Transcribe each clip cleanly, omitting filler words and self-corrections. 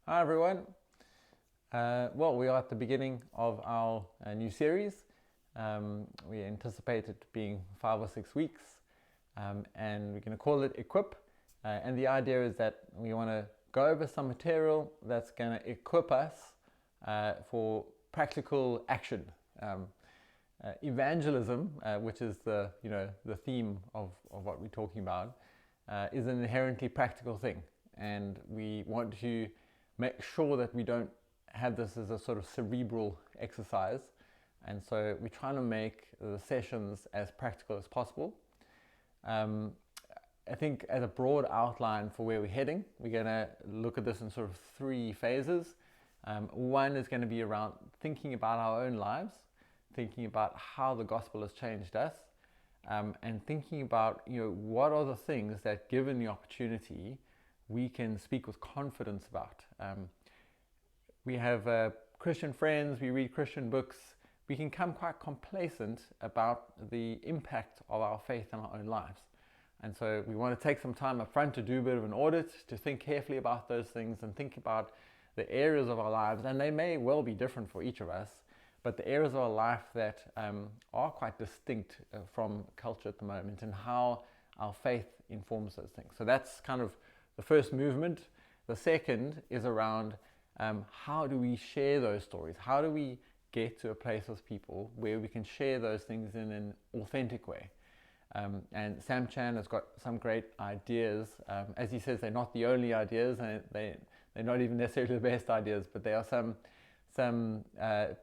Hi everyone. We are at the beginning of our new series. We anticipate it being 5 or 6 weeks, and we're going to call it Equip. And the idea is that we want to go over some material that's going to equip us for practical action. Evangelism, which is the theme of what we're talking about, is an inherently practical thing, and we want to make sure that we don't have this as a sort of cerebral exercise. And so we're trying to make the sessions as practical as possible. I think as a broad outline for where we're heading, we're going to look at this in sort of 3 phases. One is going to be around thinking about our own lives, thinking about how the gospel has changed us, and thinking about what are the things that, given the opportunity, we can speak with confidence about. We have Christian friends, we read Christian books, we can become quite complacent about the impact of our faith in our own lives. And so we want to take some time up front to do a bit of an audit, to think carefully about those things and think about the areas of our lives, and they may well be different for each of us, but the areas of our life that are quite distinct from culture at the moment, and how our faith informs those things. So that's kind of the first movement. The second is around how do we share those stories? How do we get to a place with people where we can share those things in an authentic way? And Sam Chan has got some great ideas. As he says, they're not the only ideas, and they're not even necessarily the best ideas, but there are some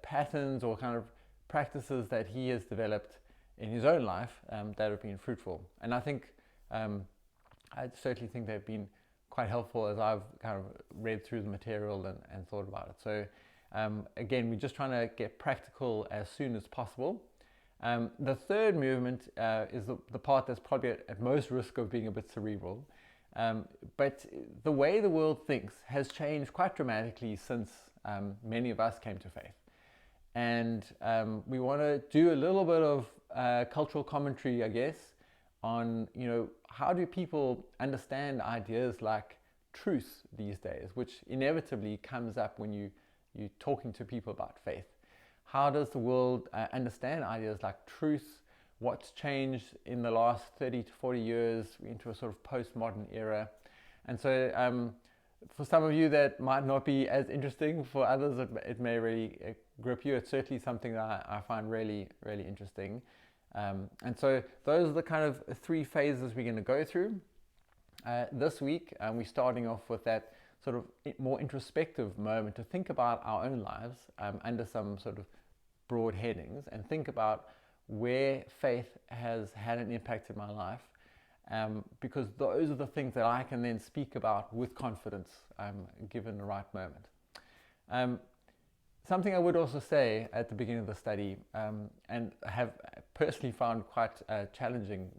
patterns or kind of practices that he has developed in his own life that have been fruitful. And I think I certainly think they've been quite helpful as I've kind of read through the material and thought about it. So again, we're just trying to get practical as soon as possible. The third movement is the part that's probably at most risk of being a bit cerebral. But the way the world thinks has changed quite dramatically since many of us came to faith. And we want to do a little bit of cultural commentary, I guess, on how do people understand ideas like truth these days, which inevitably comes up when you're talking to people about faith. How does the world understand ideas like truth? What's changed in the last 30 to 40 years into a sort of postmodern era? And so for some of you that might not be as interesting, for others it may really grip you. It's certainly something that I find really, really interesting. And so those are the kind of 3 phases we're going to go through. This week we're starting off with that sort of more introspective moment to think about our own lives under some sort of broad headings, and think about where faith has had an impact in my life, because those are the things that I can then speak about with confidence given the right moment. Something I would also say at the beginning of the study, and have personally found quite challenging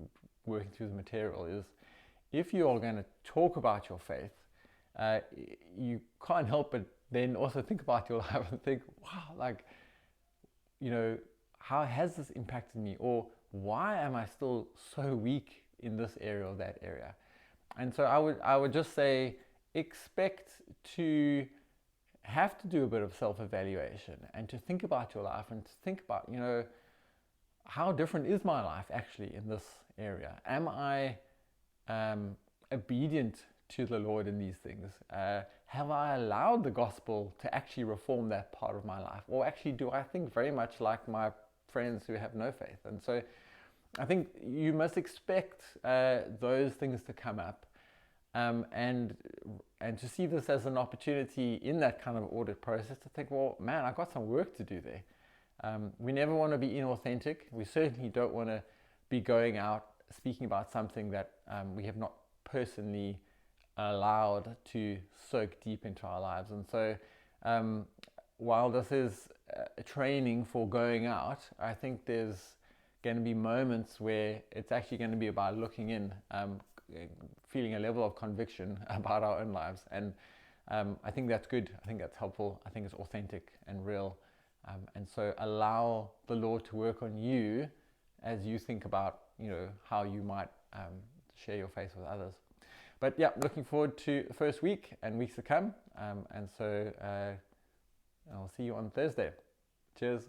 working through the material, is if you are going to talk about your faith, you can't help but then also think about your life and think, wow, how has this impacted me? Or why am I still so weak in this area or that area? And so I would just say, expect to have to do a bit of self-evaluation and to think about your life and to think about, how different is my life actually in this area? Am I obedient to the Lord in these things? Have I allowed the gospel to actually reform that part of my life? Or actually do I think very much like my friends who have no faith? And so I think you must expect those things to come up, and to see this as an opportunity in that kind of audit process to think, well, man, I've got some work to do there. We never want to be inauthentic. We certainly don't want to be going out speaking about something that we have not personally allowed to soak deep into our lives. And so while this is a training for going out, I think there's going to be moments where it's actually going to be about looking in, feeling a level of conviction about our own lives. And I think that's good. I think that's helpful. I think it's authentic and real. And so allow the Lord to work on you as you think about how you might share your faith with others. But yeah, looking forward to the first week and weeks to come. And so I'll see you on Thursday. Cheers.